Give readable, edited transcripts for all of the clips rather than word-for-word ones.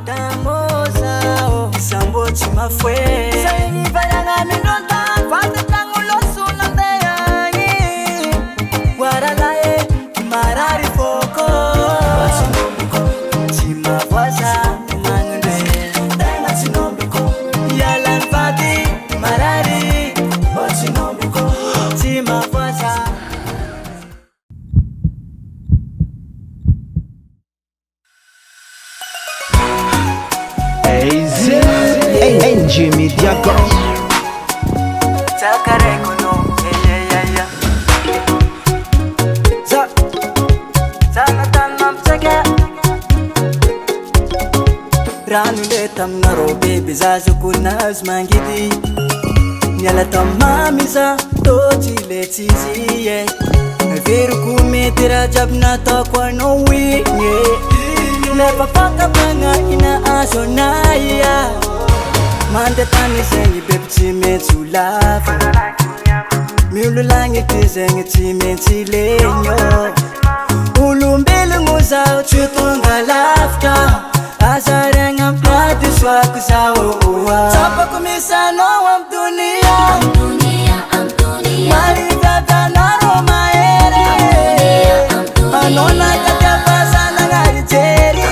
damosa sambo chimafwe sai varanga minonda fata tangu losu nandeyangi waralae marari foko chimafwasa mangre dana chinombiko yalan fati marari chinombiko chimafwasa. Jimmy Diago Chakarekuno yeah Zanatan chaka Ranu le tamnaro baby zazukunas mangidi Nyala tamamisa tochi le chizi yeah Veru kumetira jabna takwa no wi Never fuck up ina asonaya Mande tani zengi baby chime tu love Miulu langi ti zengi chime ti lenyo Ulumbele nguza uchutunga lafta Azarenga mpati swaku zao uwa Tapa kumisa no am dunia Mari tata naro maere Anona tata pasa na ngari jeri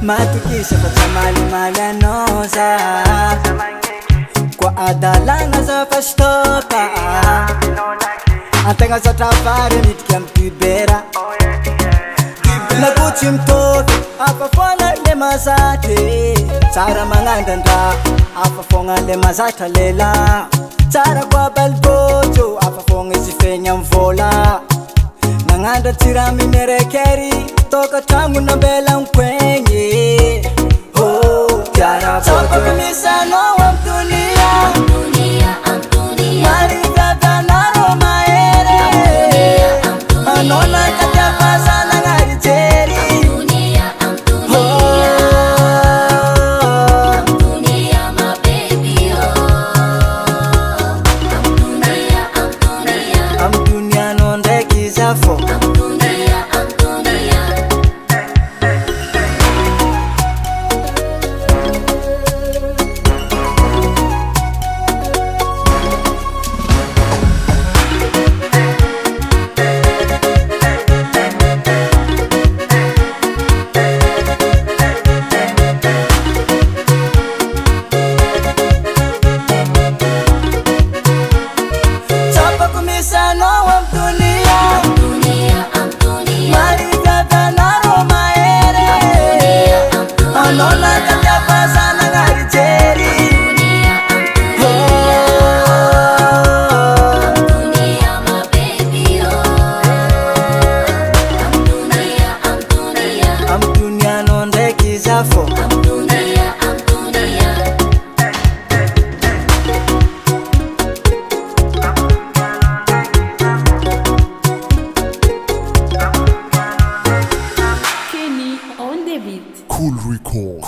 Matukisha kwa mali anoza Kwa adalanga za fastopa Antenga za tafari mitkia mpibera Na kuchi mtoto Afafona le mazate Tara mangandanda Afafonga le mazata lela Tara kwa balbojo Afafonga zifenya mvola Nanganda tira minerekeri Toka tangu na bela mkwenye Oh, tiara bojo Tapa kumisa no am dunia Mari tata naro maere Anona katia pasa na ngari jeri Am dunia no ndeki zafo Cool record.